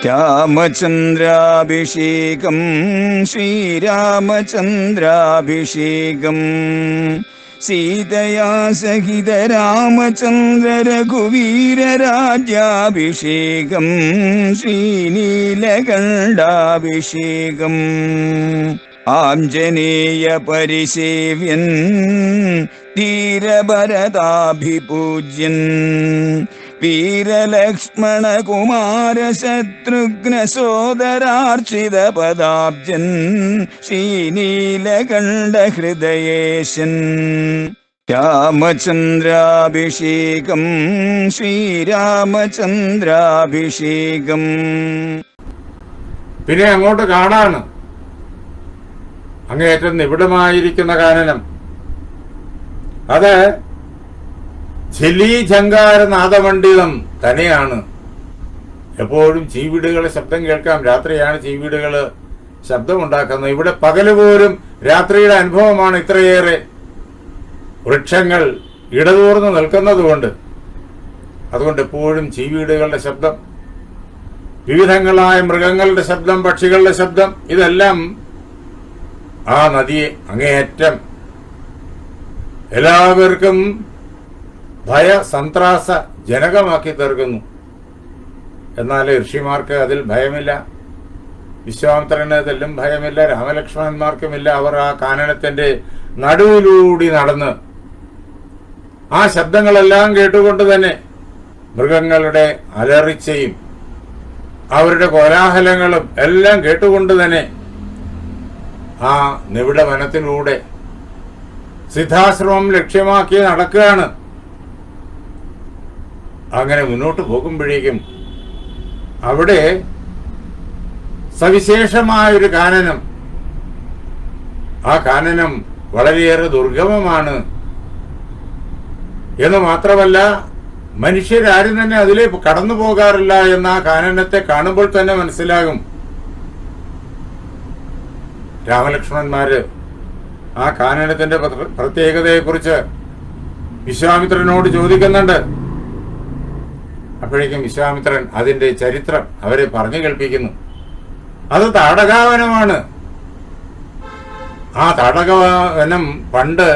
രാമചന്ദ്രാഭിഷേകം ശ്രീരാമചന്ദ്രാഭിഷേകം സീതയാ സഹിത രാമചന്ദ്ര രഘുവീരരാജ്യാഭിഷേകം ശ്രീനീലകണ്ഠാഭിഷേകം ആഞ്ജനേയ പരിസേവ്യൻ ധീരഭരതാഭിപൂജ്യൻ വീരലക്ഷ്മണ കുമാര ശത്രുഘ്ന സോദരാർച്ചിത പദാബ്ജൻ ശ്രീനീലകണ്ഠ ഹൃദയേശൻ രാമചന്ദ്രാഭിഷേകം ശ്രീരാമചന്ദ്രാഭിഷേകം. പിന്നെ അങ്ങോട്ട് കാണാണ് അങ്ങേയറ്റം നിബിഡമായിരിക്കുന്ന കാനനം. അത് ഝലീഝങ്കാര നാദമണ്ഡിതം തന്നെയാണ്. എപ്പോഴും ചീവീടുകളുടെ ശബ്ദം കേൾക്കാം. രാത്രിയാണ് ചീവീടുകൾ ശബ്ദമുണ്ടാക്കുന്നത്. ഇവിടെ പകല് പോലും രാത്രിയുടെ അനുഭവമാണ്. ഇത്രയേറെ വൃക്ഷങ്ങൾ ഇടതൂർന്ന് നിൽക്കുന്നതുകൊണ്ട് അതുകൊണ്ട് എപ്പോഴും ചീവീടുകളുടെ ശബ്ദം, വിവിധങ്ങളായ മൃഗങ്ങളുടെ ശബ്ദം, പക്ഷികളുടെ ശബ്ദം, ഇതെല്ലാം ആ നദിയെ അങ്ങേയറ്റം എല്ലാവർക്കും ഭയസന്ത്രാസ ജനകമാക്കി തീർക്കുന്നു. എന്നാൽ ഋഷിമാർക്ക് അതിൽ ഭയമില്ല, വിശ്വാമിത്രന് തെല്ലും ഭയമില്ല, രാമലക്ഷ്മണന്മാർക്കുമില്ല. അവർ ആ കാനനത്തിന്റെ നടുവിലൂടി നടന്ന് ആ ശബ്ദങ്ങളെല്ലാം കേട്ടുകൊണ്ട് തന്നെ മൃഗങ്ങളുടെ അലറിച്ചയും അവരുടെ കോലാഹലങ്ങളും എല്ലാം കേട്ടുകൊണ്ട് തന്നെ ആ നിബിഡ വനത്തിലൂടെ സിദ്ധാശ്രമം ലക്ഷ്യമാക്കി നടക്കുകയാണ്. അങ്ങനെ മുന്നോട്ട് പോകുമ്പോഴേക്കും അവിടെ സവിശേഷമായൊരു കാനനം, ആ കാനനം വളരെയേറെ ദുർഗമമാണ് എന്ന് മാത്രമല്ല മനുഷ്യരാരും തന്നെ അതിലെ കടന്നു പോകാറില്ല എന്ന് ആ കാനനത്തെ കാണുമ്പോൾ തന്നെ മനസ്സിലാകും. രാമലക്ഷ്മണന്മാര് ആ കാനനത്തിന്റെ പ്രത്യേകതയെക്കുറിച്ച് വിശ്വാമിത്രനോട് ചോദിക്കുന്നുണ്ട്. അപ്പോഴേക്കും വിശ്വാമിത്രൻ അതിന്റെ ചരിത്രം അവരെ പറഞ്ഞു കേൾപ്പിക്കുന്നു. അത് താടകാവനമാണ്. ആ താടകവനം പണ്ട്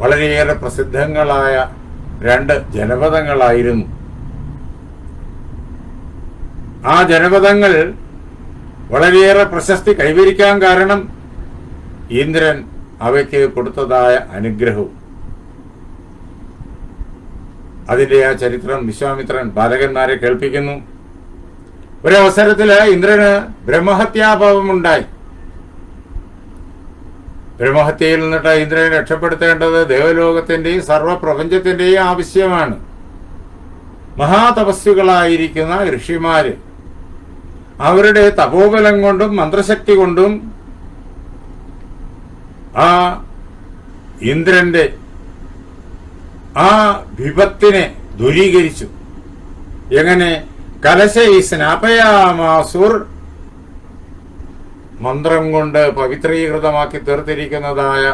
വളരെയേറെ പ്രസിദ്ധങ്ങളായ 2 ജനപദങ്ങളായിരുന്നു. ആ ജനപദങ്ങൾ വളരെയേറെ പ്രശസ്തി കൈവരിക്കാൻ കാരണം ഇന്ദ്രൻ അവയ്ക്ക് കൊടുത്തതായ അനുഗ്രഹവും. അതിന്റെ ആ ചരിത്രം വിശ്വാമിത്രൻ ബാലകന്മാരെ കേൾപ്പിക്കുന്നു. ഒരവസരത്തില് ഇന്ദ്രന് ബ്രഹ്മഹത്യാഭാവമുണ്ടായി. ബ്രഹ്മഹത്യയിൽ നിന്നിട്ട് ഇന്ദ്രനെ രക്ഷപ്പെടുത്തേണ്ടത് ദേവലോകത്തിന്റെയും സർവപ്രപഞ്ചത്തിന്റെയും ആവശ്യമാണ്. മഹാതപസ്വികളായിരിക്കുന്ന ഋഷിമാര് അവരുടെ തപോബലം കൊണ്ടും മന്ത്രശക്തി കൊണ്ടും ആ ഇന്ദ്രന്റെ ആ വിപത്തിനെ ദൂരീകരിച്ചു. എങ്ങനെ? കലശൈ സ്നാപയാമാസുർ, മന്ത്രം കൊണ്ട് പവിത്രീകൃതമാക്കി തീർത്തിരിക്കുന്നതായ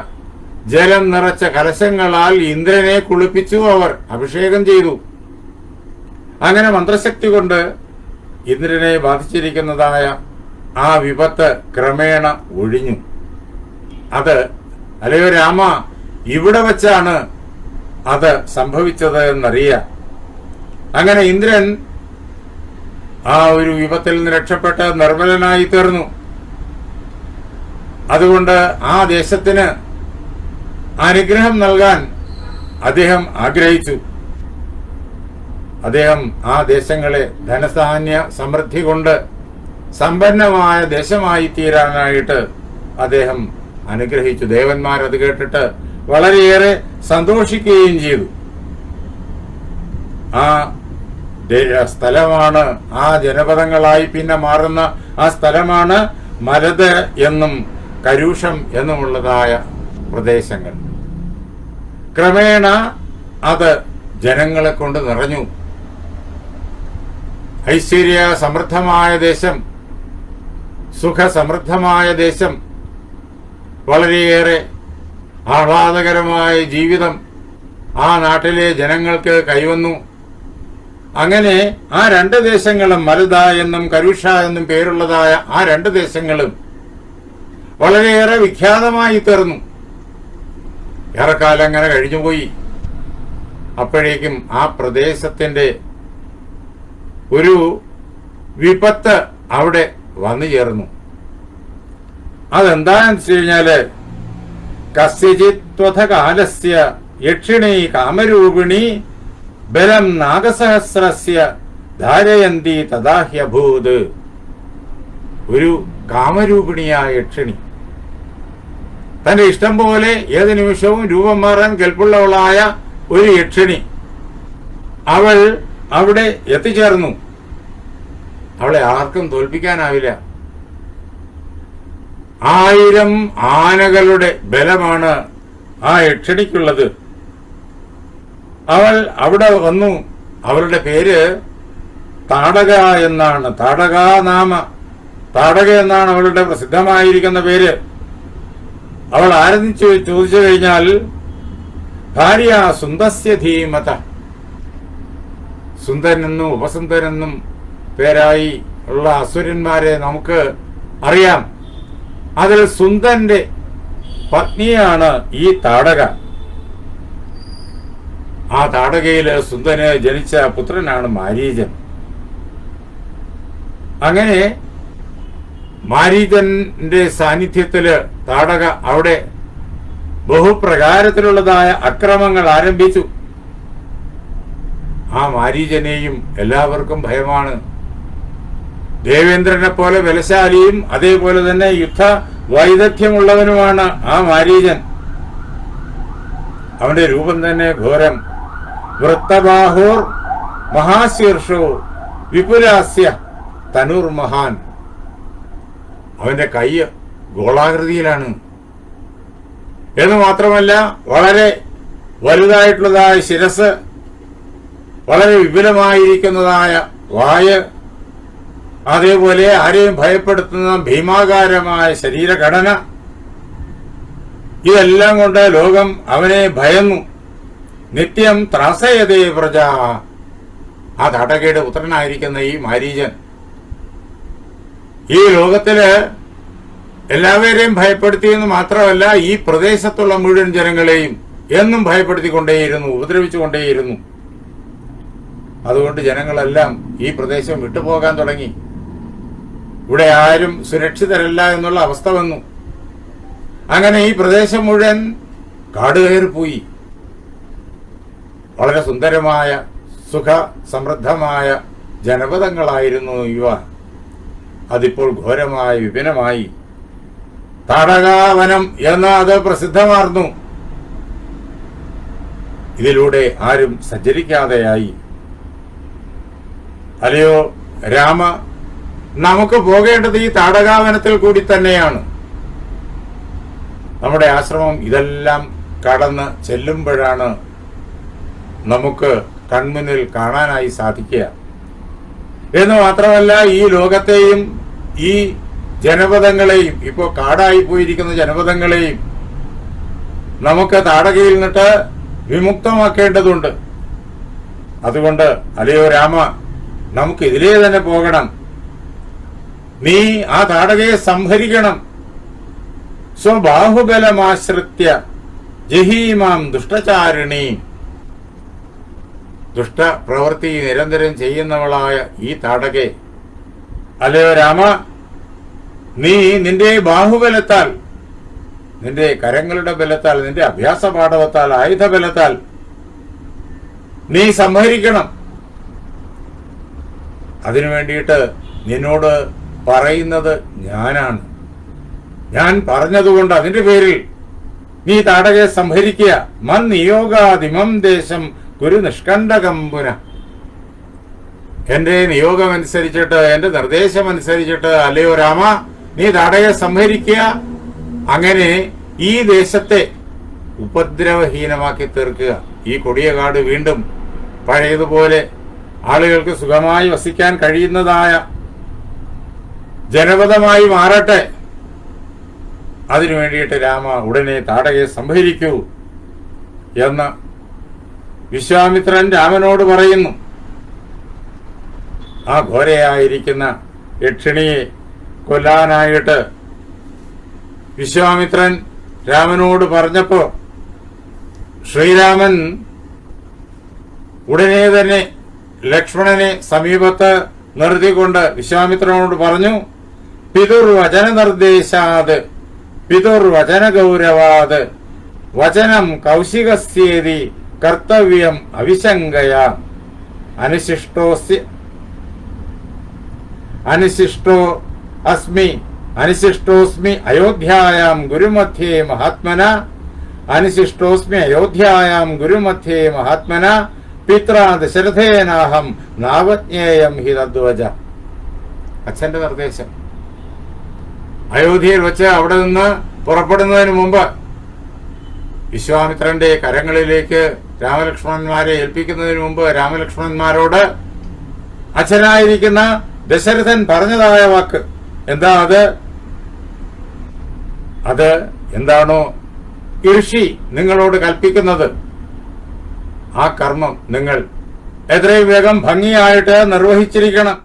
ജലം നിറച്ച കലശങ്ങളാൽ ഇന്ദ്രനെ കുളിപ്പിച്ചു. അവർ അഭിഷേകം ചെയ്തു. അങ്ങനെ മന്ത്രശക്തി കൊണ്ട് ഇന്ദ്രനെ ബാധിച്ചിരിക്കുന്നതായ ആ വിപത്ത് ക്രമേണ ഒഴിഞ്ഞു. അത് അല്ലയോ രാമ, ഇവിടെ വച്ചാണ് അത് സംഭവിച്ചത് എന്നറിയാം. അങ്ങനെ ഇന്ദ്രൻ ആ ഒരു വിപത്തിൽ നിന്ന് രക്ഷപ്പെട്ട് നിർമ്മലനായി തീർന്നു. അതുകൊണ്ട് ആ ദേശത്തിന് അനുഗ്രഹം നൽകാൻ അദ്ദേഹം ആഗ്രഹിച്ചു. അദ്ദേഹം ആ ദേശങ്ങളെ ധനധാന്യ സമൃദ്ധി കൊണ്ട് സമ്പന്നമായ ദേശമായി തീരാനായിട്ട് അദ്ദേഹം അനുഗ്രഹിച്ചു. ദേവന്മാരത് കേട്ടിട്ട് വളരെയേറെ സന്തോഷിക്കുകയും ചെയ്തു. ആ സ്ഥലമാണ്, ആ ജനപദങ്ങളായി പിന്നെ മാറുന്ന ആ സ്ഥലമാണ് മരത് എന്നും കരൂഷം എന്നുമുള്ളതായ പ്രദേശങ്ങൾ. ക്രമേണ അത് ജനങ്ങളെ കൊണ്ട് നിറഞ്ഞു. ഐശ്വര്യ സമൃദ്ധമായ ദേശം, സുഖസമൃദ്ധമായ ദേശം, വളരെയേറെ ആഹ്ലാദകരമായ ജീവിതം ആ നാട്ടിലെ ജനങ്ങൾക്ക് കൈവന്നു. അങ്ങനെ ആ രണ്ട് ദേശങ്ങളും മരുത എന്നും കരുഷ എന്നും പേരുള്ളതായ ആ രണ്ട് ദേശങ്ങളും വളരെയേറെ വിഖ്യാതമായി തീർന്നു. ഏറെക്കാലം അങ്ങനെ കഴിഞ്ഞുപോയി. അപ്പോഴേക്കും ആ പ്രദേശത്തിന്റെ ഒരു വിപത്ത് അവിടെ വന്നു ചേർന്നു. അതെന്താണെന്ന് വെച്ച് കഴിഞ്ഞാല് കസ്യചിത്വഥകാലസ്യ യക്ഷിണി കാമരൂപിണി ബലം നാഗസഹസ്രസ്യ ധാരയന്തി തദാഹ്യഭൂത്. ഒരു കാമരൂപിണിയായ യക്ഷിണി, തന്റെ ഇഷ്ടം പോലെ ഏത് നിമിഷവും രൂപം മാറാൻ കെൽപ്പുള്ളവളായ ഒരു യക്ഷിണി, അവൾ അവിടെ എത്തിച്ചേർന്നു. അവളെ ആർക്കും തോൽപ്പിക്കാനാവില്ല. 1000 ആനകളുടെ ബലമാണ് ആ യക്ഷിണിക്കുള്ളത്. അവൾ അവിടെ വന്നു. അവളുടെ പേര് താടക എന്നാണ്. താടക എന്നാണ് അവളുടെ പ്രസിദ്ധമായിരിക്കുന്ന പേര്. അവൾ ആരെന്ന് ചോദിച്ചു കഴിഞ്ഞാൽ ഭാര്യ സുന്ദസ്യ ധീമത. സുന്ദരനെന്നും ഉപസുന്ദരനെന്നും പേരായി ഉള്ള അസുരന്മാരെ നമുക്ക് അറിയാം. അതിൽ സുന്ദരന്റെ പത്നിയാണ് ഈ താടക. ആ താടകയില് സുന്ദരന് ജനിച്ച പുത്രനാണ് മാരീചൻ. അങ്ങനെ മാരീചന്റെ സാന്നിധ്യത്തില് താടക അവിടെ ബഹുപ്രകാരത്തിലുള്ളതായ അക്രമങ്ങൾ ആരംഭിച്ചു. ആ മാരീചനെയും എല്ലാവർക്കും ഭയമാണ്. ദേവേന്ദ്രനെ പോലെ ബലശാലിയും അതേപോലെ തന്നെ യുദ്ധ വൈദഗ്ധ്യമുള്ളവനുമാണ് ആ മാരീചൻ. അവന്റെ രൂപം തന്നെ ഘോരം. വൃത്തബാഹോർ മഹാശീർഷോ വിപുലാസ്യ തനൂർ മഹാൻ. അവന്റെ കൈ ഗോളാകൃതിയിലാണ് എന്ന് മാത്രമല്ല, വളരെ വലുതായിട്ടുള്ളതായ ശിരസ്, വളരെ വിപുലമായിരിക്കുന്നതായ വായ്, അതേപോലെ ആരെയും ഭയപ്പെടുത്തുന്ന ഭീമാകാരമായ ശരീരഘടന, ഇതെല്ലാം കൊണ്ട് ലോകം അവനെ ഭയന്നു. നിത്യം ത്രാസയതേ പ്രജ. ആ താടകയുടെ പുത്രനായിരിക്കുന്ന ഈ മാരീചൻ ഈ ലോകത്തില് എല്ലാവരെയും ഭയപ്പെടുത്തിയെന്ന് മാത്രമല്ല, ഈ പ്രദേശത്തുള്ള മുഴുവൻ ജനങ്ങളെയും എന്നും ഭയപ്പെടുത്തിക്കൊണ്ടേയിരുന്നു, ഉപദ്രവിച്ചുകൊണ്ടേയിരുന്നു. അതുകൊണ്ട് ജനങ്ങളെല്ലാം ഈ പ്രദേശം വിട്ടുപോകാൻ തുടങ്ങി. ഇവിടെ ആരും സുരക്ഷിതരല്ല എന്നുള്ള അവസ്ഥ വന്നു. അങ്ങനെ ഈ പ്രദേശം മുഴുവൻ കാടുകയറിപ്പോയി. വളരെ സുന്ദരമായ സുഖ സമൃദ്ധമായ ജനപദങ്ങളായിരുന്നു ഇവ. അതിപ്പോൾ ഘോരമായി വിപിനമായി. താടകാവനം എന്ന് അത് പ്രസിദ്ധമാർന്നു. ഇതിലൂടെ ആരും സഞ്ചരിക്കാതെയായി. അല്ലയോ രാമ, നമുക്ക് പോകേണ്ടത് ഈ താടകാവനത്തിൽ കൂടി തന്നെയാണ്. നമ്മുടെ ആശ്രമം ഇതെല്ലാം കടന്ന് ചെല്ലുമ്പോഴാണ് നമുക്ക് കൺമുന്നിൽ കാണാനായി സാധിക്കുക. എന്ന് മാത്രമല്ല, ഈ ലോകത്തെയും ഈ ജനപദങ്ങളെയും, ഇപ്പോൾ കാടായി പോയിരിക്കുന്ന ജനപദങ്ങളെയും നമുക്ക് താടകയിൽ നിന്നിട്ട് വിമുക്തമാക്കേണ്ടതുണ്ട്. അതുകൊണ്ട് അല്ലയോ രാമ, നമുക്ക് ഇതിലേ തന്നെ പോകണം. നീ ആ താടകയെ സംഹരിക്കണം. സ്വബാഹുബലമാശ്രിത്യ ജഹീമാം ദുഷ്ടചാരിണീ. ദുഷ്ടപ്രവൃത്തി നിരന്തരം ചെയ്യുന്നവളായ ഈ താടകെ, അല്ലയോ രാമ, നീ നിന്റെ ബാഹുബലത്താൽ, നിന്റെ കരങ്ങളുടെ ബലത്താൽ, നിന്റെ അഭ്യാസ പാടവത്താൽ, ആയുധബലത്താൽ നീ സംഹരിക്കണം. അതിനു വേണ്ടിയിട്ട് നിന്നോട് പറയുന്നത് ഞാനാണ്. ഞാൻ പറഞ്ഞതുകൊണ്ട് അതിന്റെ പേരിൽ നീ താടകയെ സംഹരിക്കുക. മൻ നിയോഗാദിമം ദേശം കുരു നിഷ്കണ്ഠകമ്പുന. എന്റെ നിയോഗമനുസരിച്ചിട്ട്, എന്റെ നിർദ്ദേശമനുസരിച്ചിട്ട് അല്ലയോ രാമ, നീ താടകയെ സംഹരിക്കുക. അങ്ങനെ ഈ ദേശത്തെ ഉപദ്രവഹീനമാക്കി തീർക്കുക. ഈ കൊടിയ കാട് വീണ്ടും പഴയതുപോലെ ആളുകൾക്ക് സുഖമായി വസിക്കാൻ കഴിയുന്നതായ ജനപദമായി മാറട്ടെ. അതിനു വേണ്ടിയിട്ട് രാമ ഉടനെ താടകയെ സംഹരിക്കൂ എന്ന് വിശ്വാമിത്രൻ രാമനോട് പറയുന്നു. ആ ഘോരയായിരിക്കുന്ന യക്ഷിണിയെ കൊല്ലാനായിട്ട് വിശ്വാമിത്രൻ രാമനോട് പറഞ്ഞപ്പോ ശ്രീരാമൻ ഉടനെ തന്നെ ലക്ഷ്മണനെ സമീപത്ത് നിർത്തിക്കൊണ്ട് വിശ്വാമിത്രനോട് പറഞ്ഞു, പിതുർവചന നിർദ്ദേശാത് പിതുർവചന ഗൗരവാത് വചനം കൗശികസ്യേതി കർത്തവ്യം അവിശങ്കയ അനിശിഷ്ടോസ്മി അയോധ്യായാം ഗുരുമധ്യേ മഹാത്മന പിത്രാ ദശരഥേനാഹം നാവജ്ഞേയം ഹി തദ്വച. അച്ഛന്റെ നിർദ്ദേശം. അയോധ്യയിൽ വെച്ച് അവിടെ നിന്ന് പുറപ്പെടുന്നതിന് മുമ്പ് വിശ്വാമിത്രന്റെ കരങ്ങളിലേക്ക് രാമലക്ഷ്മണന്മാരെ ഏൽപ്പിക്കുന്നതിന് മുമ്പ് രാമലക്ഷ്മണന്മാരോട് അച്ഛനായിരിക്കുന്ന ദശരഥൻ പറഞ്ഞതായ വാക്ക് എന്താ? അത് എന്താണോ ഋഷി നിങ്ങളോട് കൽപ്പിക്കുന്നത് ആ കർമ്മം നിങ്ങൾ എത്രയും വേഗം ഭംഗിയായിട്ട് നിർവഹിച്ചിരിക്കണം.